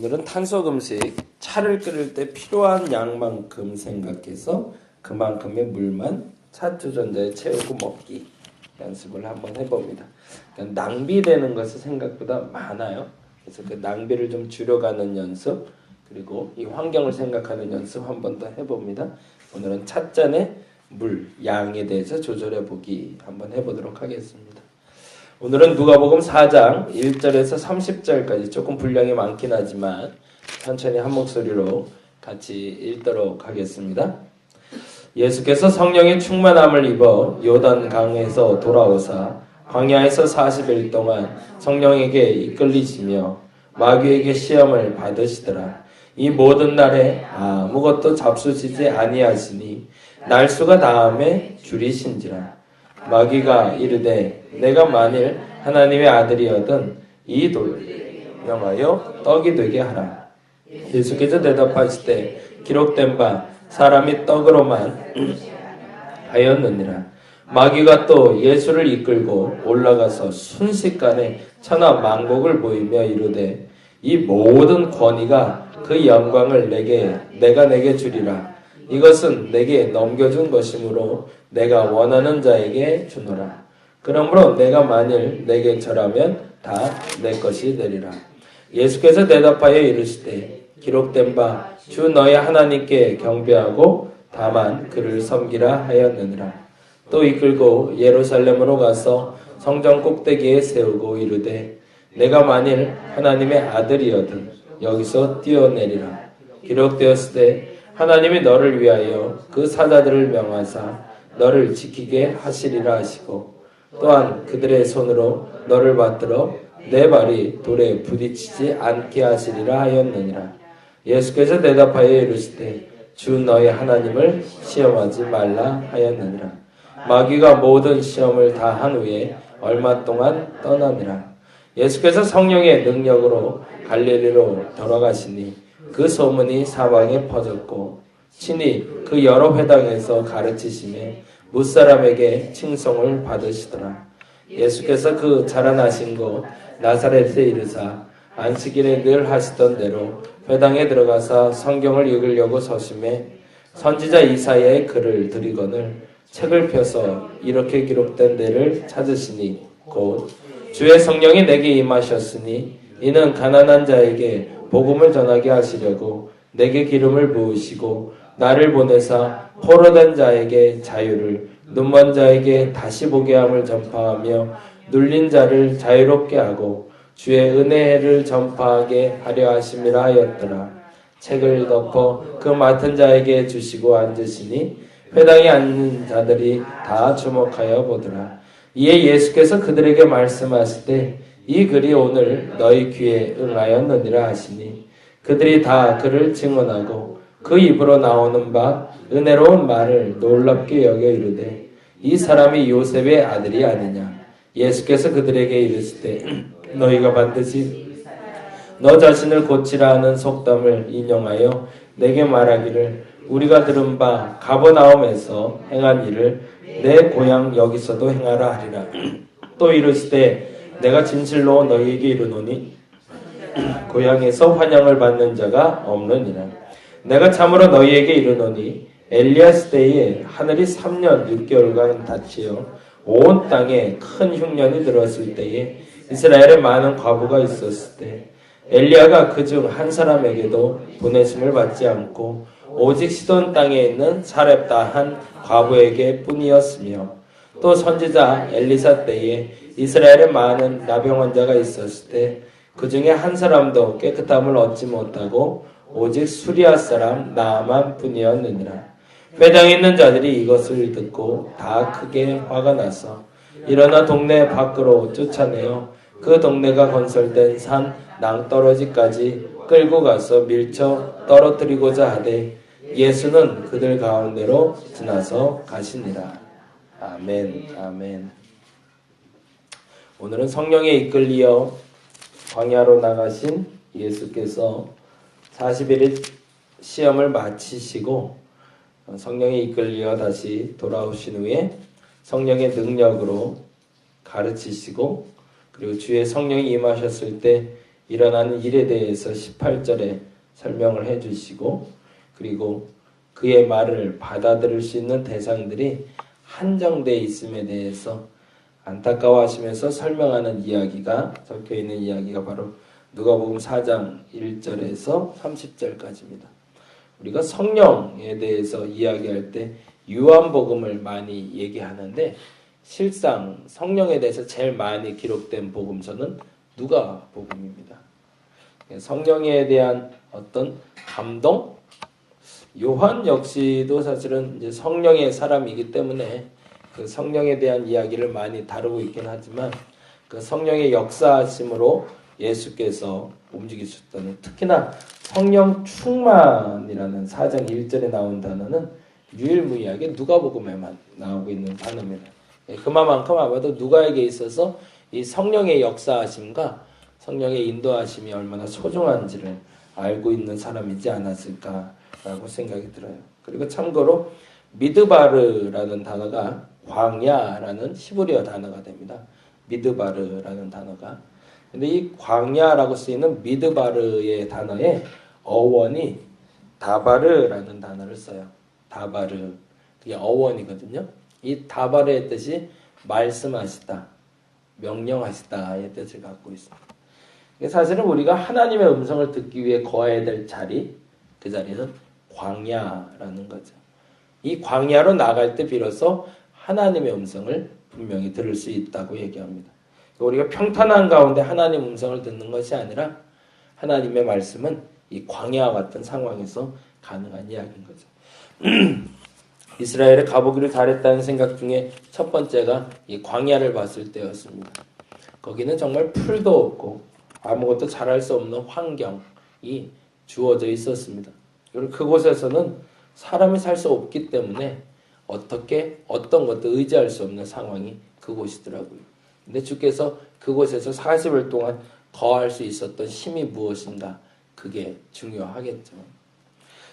오늘은 탄소금식, 차를 끓일 때 필요한 양만큼 생각해서 그만큼의 물만 차 주전자에 채우고 먹기 연습을 한번 해봅니다. 그러니까 낭비되는 것이 생각보다 많아요. 그래서 그 낭비를 좀 줄여가는 연습, 그리고 이 환경을 생각하는 연습 한 번 더 해봅니다. 오늘은 찻잔의 물 양에 대해서 조절해 보기 한번 해보도록 하겠습니다. 오늘은 누가복음 4장 1절에서 30절까지 조금 분량이 많긴 하지만 천천히 한 목소리로 같이 읽도록 하겠습니다. 예수께서 성령의 충만함을 입어 요단 강에서 돌아오사 광야에서 40일 동안 성령에게 이끌리시며 마귀에게 시험을 받으시더라. 이 모든 날에 아무것도 잡수시지 아니하시니 날수가 다음에 줄이신지라. 마귀가 이르되 내가 만일 하나님의 아들이거든 이 돌을 명하여 떡이 되게 하라. 예수께서 대답하시되 기록된 바 사람이 떡으로만 하였느니라. 마귀가 또 예수를 이끌고 올라가서 순식간에 천하 만국을 보이며 이르되 이 모든 권위가 그 영광을 내가 내게 주리라. 이것은 내게 넘겨준 것이므로 내가 원하는 자에게 주노라. 그러므로 내가 만일 내게 절하면 다 내 것이 되리라. 예수께서 대답하여 이르시되 기록된 바 주 너의 하나님께 경배하고 다만 그를 섬기라 하였느니라. 또 이끌고 예루살렘으로 가서 성전 꼭대기에 세우고 이르되 내가 만일 하나님의 아들이거든 여기서 뛰어내리라. 기록되었으되 하나님이 너를 위하여 그 사자들을 명하사 너를 지키게 하시리라 하시고 또한 그들의 손으로 너를 받들어 내 발이 돌에 부딪히지 않게 하시리라 하였느니라. 예수께서 대답하여 이르시되 주 너의 하나님을 시험하지 말라 하였느니라. 마귀가 모든 시험을 다 한 후에 얼마 동안 떠나니라. 예수께서 성령의 능력으로 갈릴리로 돌아가시니 그 소문이 사방에 퍼졌고 친히 그 여러 회당에서 가르치심에 무사람에게 칭송을 받으시더라. 예수께서 그 자라나신 곳 나사렛에 이르사 안식일에 늘 하시던 대로 회당에 들어가서 성경을 읽으려고 서심해 선지자 이사야의 글을 들이거늘 책을 펴서 이렇게 기록된 데를 찾으시니 곧 주의 성령이 내게 임하셨으니 이는 가난한 자에게 복음을 전하게 하시려고 내게 기름을 부으시고 나를 보내사 포로된 자에게 자유를 눈먼 자에게 다시 보게 함을 전파하며 눌린 자를 자유롭게 하고 주의 은혜를 전파하게 하려 하심이라 하였더라. 책을 덮어 그 맡은 자에게 주시고 앉으시니 회당에 앉은 자들이 다 주목하여 보더라. 이에 예수께서 그들에게 말씀하시되 이 글이 오늘 너희 귀에 응하였느니라 하시니 그들이 다 그를 증언하고 그 입으로 나오는 바 은혜로운 말을 놀랍게 여겨 이르되 이 사람이 요셉의 아들이 아니냐. 예수께서 그들에게 이르시되 너희가 반드시 너 자신을 고치라 하는 속담을 인용하여 내게 말하기를 우리가 들은 바 가버나움에서 행한 일을 내 고향 여기서도 행하라 하리라. 또 이르시되 내가 진실로 너희에게 이르노니 고향에서 환영을 받는 자가 없느니라. 내가 참으로 너희에게 이르노니 엘리야 시대에 하늘이 3년 6개월간 닫히어 온 땅에 큰 흉년이 들었을 때에 이스라엘에 많은 과부가 있었을 때 엘리야가 그중 한 사람에게도 보내심을 받지 않고 오직 시돈 땅에 있는 사렙다 한 과부에게 뿐이었으며 또 선지자 엘리사 때에 이스라엘에 많은 나병 환자가 있었을 때 그 중에 한 사람도 깨끗함을 얻지 못하고 오직 수리아 사람 나아만 뿐이었느니라. 회당에 있는 자들이 이것을 듣고 다 크게 화가 나서 일어나 동네 밖으로 쫓아내어 그 동네가 건설된 산 낭떠러지까지 끌고 가서 밀쳐 떨어뜨리고자 하되 예수는 그들 가운데로 지나서 가시니라. 아멘. 아멘. 오늘은 성령에 이끌리어 광야로 나가신 예수께서 40일의 시험을 마치시고 성령에 이끌려 다시 돌아오신 후에 성령의 능력으로 가르치시고 그리고 주의 성령이 임하셨을 때 일어나는 일에 대해서 18절에 설명을 해주시고, 그리고 그의 말을 받아들일 수 있는 대상들이 한정되어 있음에 대해서 안타까워하시면서 설명하는 이야기가 적혀 있는 이야기가 바로 누가복음 4장 1절에서 30절까지입니다. 우리가 성령에 대해서 이야기할 때 요한복음을 많이 얘기하는데 실상 성령에 대해서 제일 많이 기록된 복음서는 누가복음입니다. 성령에 대한 어떤 감동, 요한 역시도 사실은 이제 성령의 사람이기 때문에 그 성령에 대한 이야기를 많이 다루고 있긴 하지만 그 성령의 역사하심으로 예수께서 움직이셨다는, 특히나 성령 충만이라는 4장 1절에 나온 단어는 유일무이하게 누가복음에만 나오고 있는 단어입니다. 그만큼 아마도 누가에게 있어서 이 성령의 역사하심과 성령의 인도하심이 얼마나 소중한지를 알고 있는 사람이지 않았을까라고 생각이 들어요. 그리고 참고로 미드바르라는 단어가 광야라는 히브리어 단어가 됩니다. 미드바르라는 단어가. 근데 이 광야라고 쓰이는 미드바르의 단어에 어원이 다바르라는 단어를 써요. 다바르. 그게 어원이거든요. 이 다바르의 뜻이 말씀하시다, 명령하시다의 뜻을 갖고 있습니다. 사실은 우리가 하나님의 음성을 듣기 위해 거해야 될 자리, 그 자리는 광야라는 거죠. 이 광야로 나갈 때 비로소 하나님의 음성을 분명히 들을 수 있다고 얘기합니다. 우리가 평탄한 가운데 하나님의 음성을 듣는 것이 아니라 하나님의 말씀은 이 광야와 같은 상황에서 가능한 이야기인 거죠. 이스라엘에 가보기를 잘했다는 생각 중에 첫 번째가 이 광야를 봤을 때였습니다. 거기는 정말 풀도 없고 아무것도 잘할 수 없는 환경이 주어져 있었습니다. 그리고 그곳에서는 사람이 살 수 없기 때문에 어떤 것도 의지할 수 없는 상황이 그곳이더라고요. 근데 주께서 그곳에서 40일 동안 거할 수 있었던 힘이 무엇인가? 그게 중요하겠죠.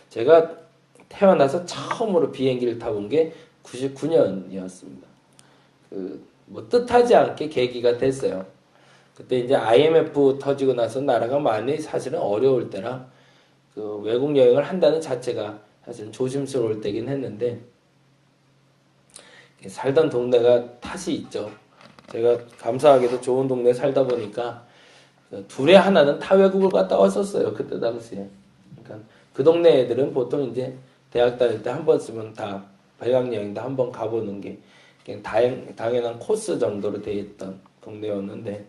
제가 태어나서 처음으로 비행기를 타본 게 99년이었습니다. 뜻하지 않게 계기가 됐어요. 그때 이제 IMF 터지고 나서 나라가 많이 사실은 어려울 때라 그 외국 여행을 한다는 자체가 사실은 조심스러울 때긴 했는데 살던 동네가 탓이 있죠. 제가 감사하게도 좋은 동네에 살다 보니까 둘에 하나는 타외국을 갔다 왔었어요. 그때 당시에. 그러니까 그 동네 애들은 보통 이제 대학 다닐 때 한 번쯤은 다 배낭여행도 한 번 가보는 게 그냥 당연한 코스 정도로 돼 있던 동네였는데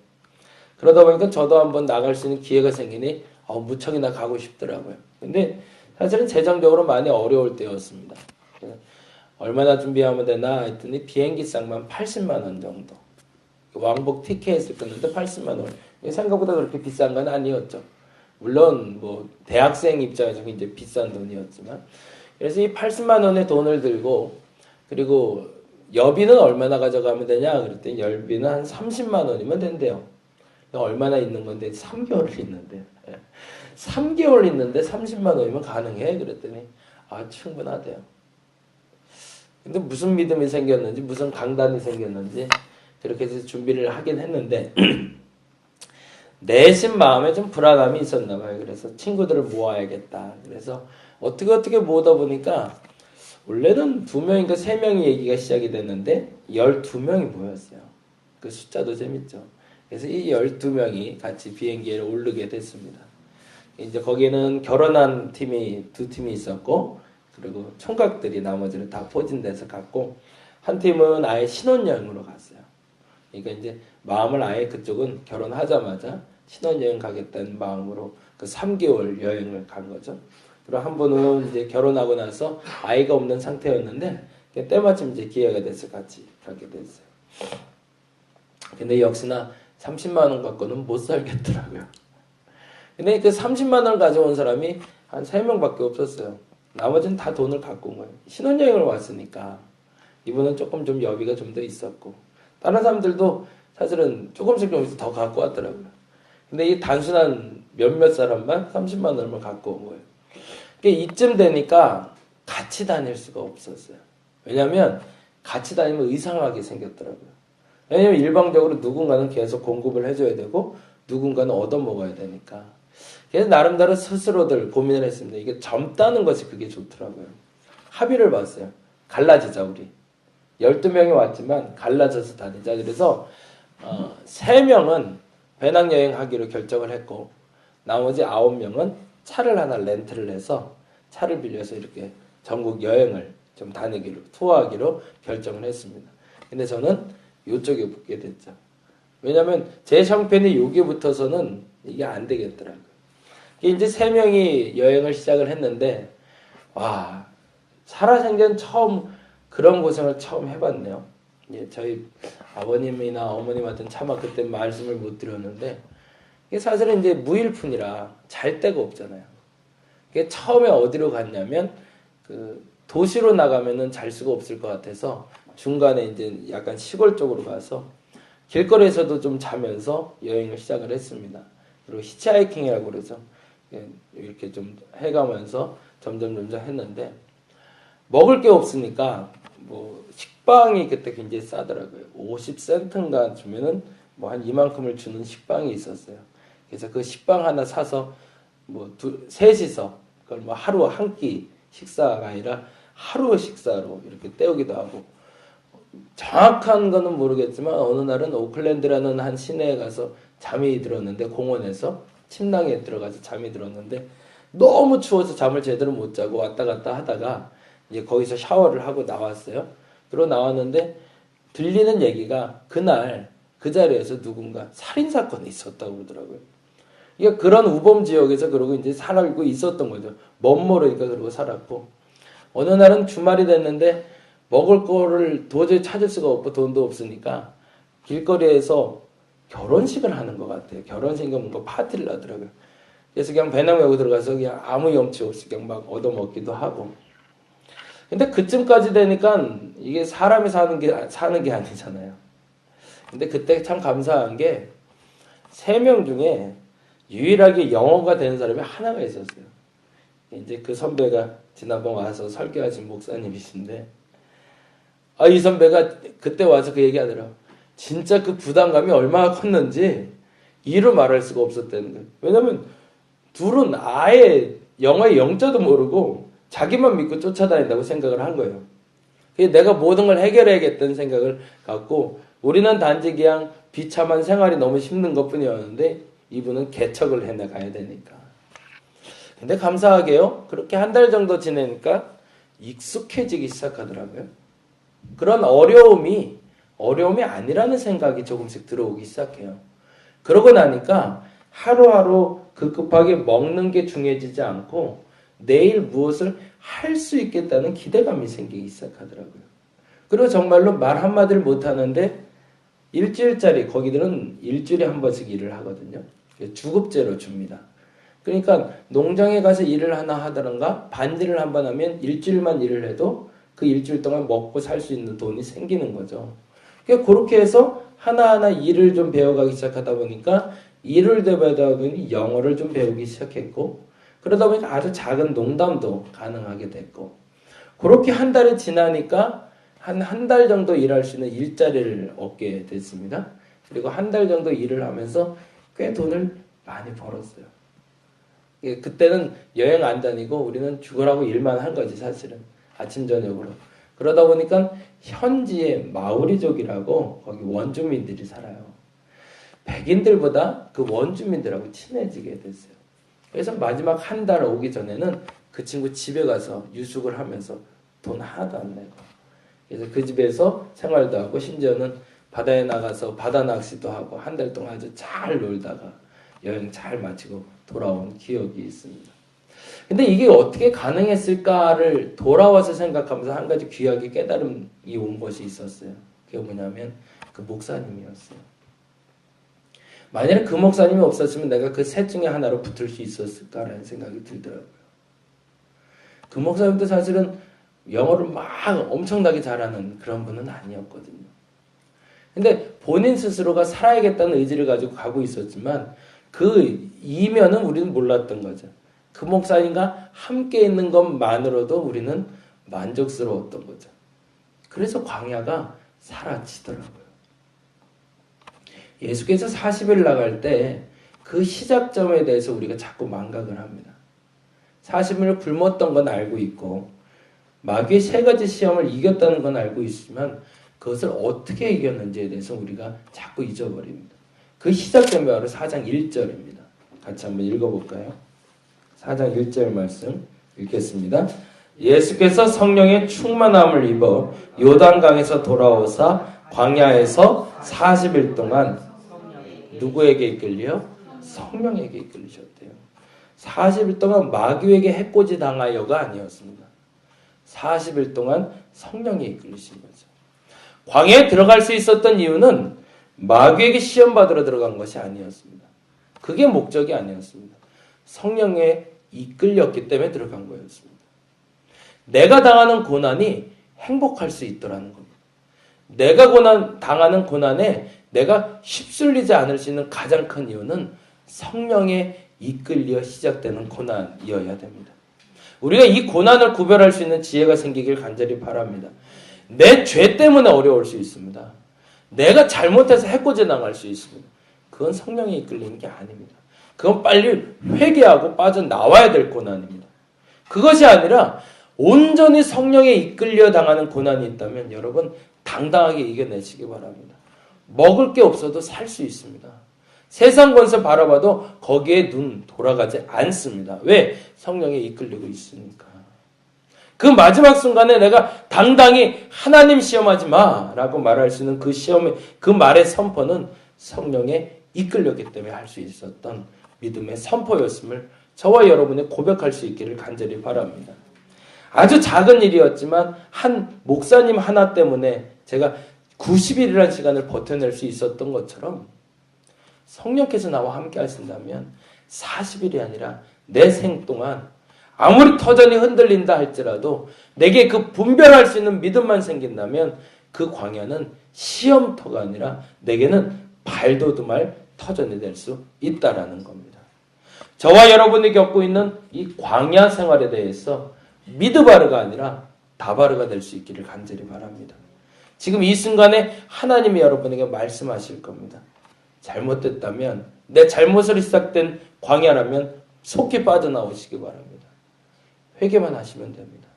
그러다 보니까 저도 한번 나갈 수 있는 기회가 생기니 무척이나 가고 싶더라고요. 근데 사실은 재정적으로 많이 어려울 때였습니다. 얼마나 준비하면 되나 했더니 비행기값만 80만 원 정도. 왕복 티켓을 끊는데 80만 원. 생각보다 그렇게 비싼 건 아니었죠. 물론 뭐 대학생 입장에서 굉장히 비싼 돈이었지만 그래서 이 80만 원의 돈을 들고 그리고 여비는 얼마나 가져가면 되냐 그랬더니 여비는 한 30만 원이면 된대요. 얼마나 있는 건데 3개월을 있는데 3개월 있는데 30만 원이면 가능해? 그랬더니 충분하대요. 근데 무슨 믿음이 생겼는지 무슨 강단이 생겼는지 그렇게 해서 준비를 하긴 했는데 내심 마음에 좀 불안함이 있었나 봐요. 그래서 친구들을 모아야겠다. 그래서 어떻게 모으다 보니까 원래는 2명인가 3명이 얘기가 시작이 됐는데 12명이 모였어요. 그 숫자도 재밌죠. 그래서 이 12명이 같이 비행기에 오르게 됐습니다. 이제 거기는 결혼한 팀이 2팀이 있었고, 그리고 총각들이 나머지를 다 포진돼서 갔고, 한 팀은 아예 신혼여행으로 갔어요. 그러니까 이제 마음을 아예 그쪽은 결혼하자마자 신혼여행 가겠다는 마음으로 그 3개월 여행을 간 거죠. 그리고 한 분은 이제 결혼하고 나서 아이가 없는 상태였는데, 때마침 이제 기회가 돼서 같이 가게 됐어요. 근데 역시나 30만 원 갖고는 못 살겠더라고요. 근데 그 30만 원을 가져온 사람이 한 3명밖에 없었어요. 나머지는 다 돈을 갖고 온 거예요. 신혼여행을 왔으니까. 이분은 조금 좀 여비가 좀 더 있었고. 다른 사람들도 사실은 조금씩 더 갖고 왔더라고요. 근데 이 단순한 몇몇 사람만 30만 원을 갖고 온 거예요. 이쯤 되니까 같이 다닐 수가 없었어요. 왜냐하면 같이 다니면 이상하게 생겼더라고요. 왜냐면 일방적으로 누군가는 계속 공급을 해줘야 되고 누군가는 얻어먹어야 되니까. 그래서 나름대로 스스로들 고민을 했습니다. 이게 젊다는 것이 그게 좋더라고요. 합의를 봤어요. 갈라지자 우리. 12명이 왔지만 갈라져서 다니자. 그래서 3명은 배낭여행하기로 결정을 했고 나머지 9명은 차를 하나 렌트를 해서 차를 빌려서 이렇게 전국 여행을 좀 다니기로 투어하기로 결정을 했습니다. 근데 저는 이쪽에 붙게 됐죠. 왜냐하면 제 형편이 여기 붙어서는 이게 안 되겠더라고요. 이제 3명이 여행을 시작을 했는데 와 살아생전 처음 그런 고생을 처음 해봤네요. 예, 저희 아버님이나 어머님한테는 차마 그때 말씀을 못 드렸는데 이게 사실은 이제 무일푼이라 잘 데가 없잖아요. 이게 처음에 어디로 갔냐면 그 도시로 나가면은 잘 수가 없을 것 같아서 중간에 이제 약간 시골 쪽으로 가서 길거리에서도 좀 자면서 여행을 시작을 했습니다. 그리고 히치하이킹이라고 그러죠. 이렇게 좀 해가면서 점점 했는데 먹을 게 없으니까 뭐 식빵이 그때 굉장히 싸더라고요. 50센트인가 주면은 뭐 한 이만큼을 주는 식빵이 있었어요. 그래서 그 식빵 하나 사서 뭐 셋이서 그걸 뭐 하루 한 끼 식사가 아니라 하루 식사로 이렇게 때우기도 하고 정확한 거는 모르겠지만 어느 날은 오클랜드라는 한 시내에 가서 잠이 들었는데 공원에서 침낭에 들어가서 잠이 들었는데 너무 추워서 잠을 제대로 못 자고 왔다 갔다 하다가 이제 거기서 샤워를 하고 나왔어요. 그러고 나왔는데 들리는 얘기가 그날 그 자리에서 누군가 살인 사건이 있었다고 그러더라고요. 그러니까 그런 우범 지역에서 그러고 이제 살고 있었던 거죠. 멋모르니까 그러고 살았고 어느 날은 주말이 됐는데 먹을 거를 도저히 찾을 수가 없고 돈도 없으니까 길거리에서 결혼식을 하는 것 같아요. 결혼식인가 뭔가 파티를 하더라고요. 그래서 그냥 배낭 메고 들어가서 그냥 아무 염치 없이 그냥 막 얻어먹기도 하고. 근데 그쯤까지 되니까 이게 사람이 사는 게 아니잖아요. 근데 그때 참 감사한 게 3명 중에 유일하게 영어가 되는 사람이 하나가 있었어요. 이제 그 선배가 지난번 와서 설교하신 목사님이신데 이 선배가 그때 와서 그 얘기하더라고요. 진짜 그 부담감이 얼마나 컸는지 이루 말할 수가 없었다는 거예요. 왜냐면 둘은 아예 영어의 영자도 모르고 자기만 믿고 쫓아다닌다고 생각을 한 거예요. 내가 모든 걸 해결해야겠다는 생각을 갖고 우리는 단지 그냥 비참한 생활이 너무 힘든 것뿐이었는데 이분은 개척을 해나가야 되니까. 근데 감사하게요. 그렇게 한 달 정도 지내니까 익숙해지기 시작하더라고요. 그런 어려움이 아니라는 생각이 조금씩 들어오기 시작해요. 그러고 나니까 하루하루 급하게 먹는 게 중요해지지 않고 내일 무엇을 할 수 있겠다는 기대감이 생기기 시작하더라고요. 그리고 정말로 말 한마디를 못하는데 일주일짜리 거기들은 일주일에 한 번씩 일을 하거든요. 주급제로 줍니다. 그러니까 농장에 가서 일을 하나 하다던가 반일을 한 번 하면 일주일만 일을 해도 그 일주일 동안 먹고 살 수 있는 돈이 생기는 거죠. 그러니까 그렇게 해서 하나하나 일을 좀 배워가기 시작하다 보니까 일을 배우다 보니 영어를 좀 배우기 시작했고 그러다 보니까 아주 작은 농담도 가능하게 됐고 그렇게 한 달이 지나니까 한 달 정도 일할 수 있는 일자리를 얻게 됐습니다. 그리고 한 달 정도 일을 하면서 꽤 돈을 많이 벌었어요. 그때는 여행 안 다니고 우리는 죽으라고 일만 한 거지 사실은 아침 저녁으로. 그러다 보니까 현지의 마오리족이라고 거기 원주민들이 살아요. 백인들보다 그 원주민들하고 친해지게 됐어요. 그래서 마지막 한 달 오기 전에는 그 친구 집에 가서 유숙을 하면서 돈 하나도 안 내고 그래서 그 집에서 생활도 하고 심지어는 바다에 나가서 바다 낚시도 하고 한 달 동안 아주 잘 놀다가 여행 잘 마치고 돌아온 기억이 있습니다. 근데 이게 어떻게 가능했을까를 돌아와서 생각하면서 한 가지 귀하게 깨달음이 온 것이 있었어요. 그게 뭐냐면 그 목사님이었어요. 만약에 그 목사님이 없었으면 내가 그 셋 중에 하나로 붙을 수 있었을까라는 생각이 들더라고요. 그 목사님도 사실은 영어를 막 엄청나게 잘하는 그런 분은 아니었거든요. 근데 본인 스스로가 살아야겠다는 의지를 가지고 가고 있었지만 그 이면은 우리는 몰랐던 거죠. 그 목사님과 함께 있는 것만으로도 우리는 만족스러웠던 거죠. 그래서 광야가 사라지더라고요. 예수께서 40일 나갈 때 그 시작점에 대해서 우리가 자꾸 망각을 합니다. 40일을 굶었던 건 알고 있고 마귀의 세 가지 시험을 이겼다는 건 알고 있지만 그것을 어떻게 이겼는지에 대해서 우리가 자꾸 잊어버립니다. 그 시작점이 바로 4장 1절입니다. 같이 한번 읽어볼까요? 4장 1절 말씀 읽겠습니다. 예수께서 성령의 충만함을 입어 요단강에서 돌아오사 광야에서 40일 동안 누구에게 이끌려? 성령에게 이끌리셨대요. 40일 동안 마귀에게 해코지 당하여가 아니었습니다. 40일 동안 성령에 이끌리신 거죠. 광야에 들어갈 수 있었던 이유는 마귀에게 시험받으러 들어간 것이 아니었습니다. 그게 목적이 아니었습니다. 성령에 이끌렸기 때문에 들어간 거였습니다. 내가 당하는 고난이 행복할 수 있더라는 겁니다. 내가 당하는 고난에 내가 휩쓸리지 않을 수 있는 가장 큰 이유는 성령에 이끌려 시작되는 고난이어야 됩니다. 우리가 이 고난을 구별할 수 있는 지혜가 생기길 간절히 바랍니다. 내 죄 때문에 어려울 수 있습니다. 내가 잘못해서 해코지 당할 수 있습니다. 그건 성령에 이끌리는 게 아닙니다. 그건 빨리 회개하고 빠져나와야 될 고난입니다. 그것이 아니라 온전히 성령에 이끌려 당하는 고난이 있다면 여러분 당당하게 이겨내시기 바랍니다. 먹을 게 없어도 살 수 있습니다. 세상 권세 바라봐도 거기에 눈 돌아가지 않습니다. 왜? 성령에 이끌리고 있으니까. 그 마지막 순간에 내가 당당히 하나님 시험하지 마 라고 말할 수 있는 그 시험의 그 말의 선포는 성령에 이끌렸기 때문에 할 수 있었던 믿음의 선포였음을 저와 여러분이 고백할 수 있기를 간절히 바랍니다. 아주 작은 일이었지만 한 목사님 하나 때문에 제가 90일이라는 시간을 버텨낼 수 있었던 것처럼 성령께서 나와 함께 하신다면 40일이 아니라 내 생 동안 아무리 터전이 흔들린다 할지라도 내게 그 분별할 수 있는 믿음만 생긴다면 그 광야는 시험터가 아니라 내게는 발돋움할 터전이 될 수 있다라는 겁니다. 저와 여러분이 겪고 있는 이 광야 생활에 대해서 미드바르가 아니라 다바르가 될 수 있기를 간절히 바랍니다. 지금 이 순간에 하나님이 여러분에게 말씀하실 겁니다. 잘못됐다면 내 잘못으로 시작된 광야라면 속히 빠져나오시기 바랍니다. 회개만 하시면 됩니다.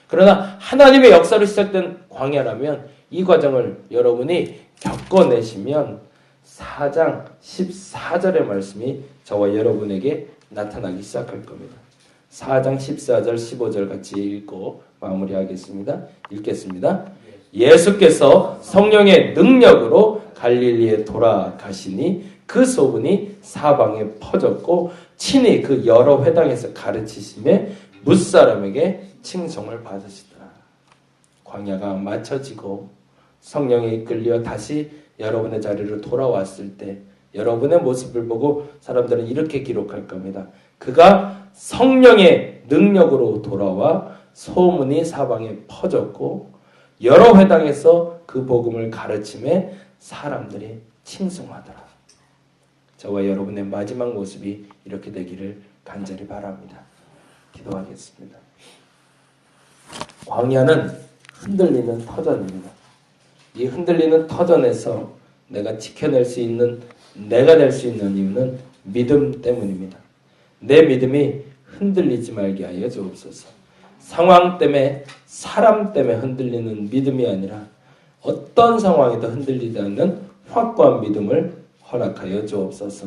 그러나 하나님의 역사로 시작된 광야라면 이 과정을 여러분이 겪어내시면 4장 14절의 말씀이 저와 여러분에게 나타나기 시작할 겁니다. 4장 14절 15절 같이 읽고 마무리하겠습니다. 읽겠습니다. 예수께서 성령의 능력으로 갈릴리에 돌아가시니 그 소문이 사방에 퍼졌고 친히 그 여러 회당에서 가르치심에 뭇사람에게 칭송을 받으시더라. 광야가 마쳐지고 성령에 이끌려 다시 여러분의 자리로 돌아왔을 때 여러분의 모습을 보고 사람들은 이렇게 기록할 겁니다. 그가 성령의 능력으로 돌아와 소문이 사방에 퍼졌고 여러 회당에서 그 복음을 가르침에 사람들이 칭송하더라. 저와 여러분의 마지막 모습이 이렇게 되기를 간절히 바랍니다. 기도하겠습니다. 광야는 흔들리는 터전입니다. 이 흔들리는 터전에서 내가 지켜낼 수 있는, 내가 될 수 있는 이유는 믿음 때문입니다. 내 믿음이 흔들리지 말게 하여 주옵소서. 상황 때문에, 사람 때문에 흔들리는 믿음이 아니라 어떤 상황에도 흔들리지 않는 확고한 믿음을 허락하여 주옵소서.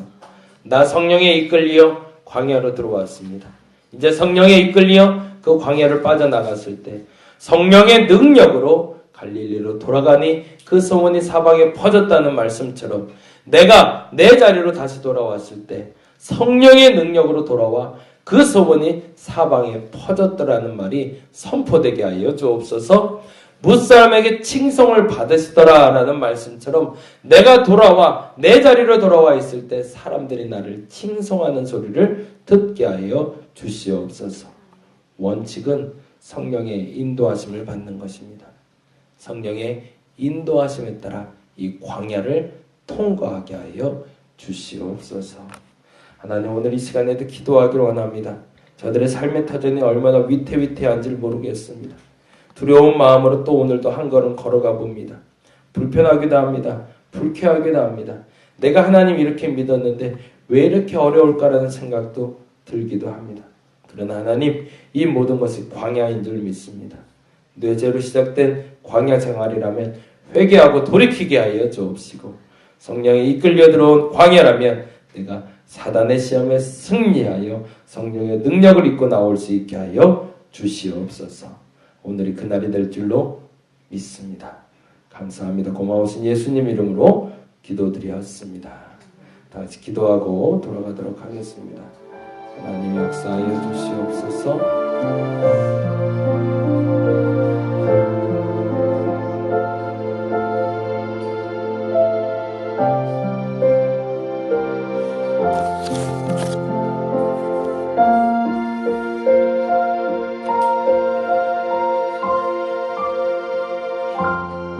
나 성령에 이끌리어 광야로 들어왔습니다. 이제 성령에 이끌리어 그 광야를 빠져나갔을 때 성령의 능력으로 갈릴리로 돌아가니 그 소문이 사방에 퍼졌다는 말씀처럼 내가 내 자리로 다시 돌아왔을 때 성령의 능력으로 돌아와 그 소문이 사방에 퍼졌더라는 말이 선포되게 하여 주옵소서. 무사람에게 칭송을 받으시더라 라는 말씀처럼 내가 돌아와 내 자리로 돌아와 있을 때 사람들이 나를 칭송하는 소리를 듣게 하여 주시옵소서. 원칙은 성령의 인도하심을 받는 것입니다. 성령의 인도하심에 따라 이 광야를 통과하게 하여 주시옵소서. 하나님, 오늘 이 시간에도 기도하기를 원합니다. 저들의 삶의 터전이 얼마나 위태위태한지를 모르겠습니다. 두려운 마음으로 또 오늘도 한 걸음 걸어가 봅니다. 불편하기도 합니다. 불쾌하기도 합니다. 내가 하나님 이렇게 믿었는데 왜 이렇게 어려울까라는 생각도 들기도 합니다. 그러나 하나님 이 모든 것이 광야인 줄 믿습니다. 뇌죄로 시작된 광야 생활이라면 회개하고 돌이키게 하여 주옵시고 성령이 이끌려 들어온 광야라면 내가 사단의 시험에 승리하여 성령의 능력을 입고 나올 수 있게 하여 주시옵소서. 오늘이 그날이 될 줄로 믿습니다. 감사합니다. 고마우신 예수님 이름으로 기도드렸습니다. 다 같이 기도하고 돌아가도록 하겠습니다. 하나님 역사하여 주시옵소서.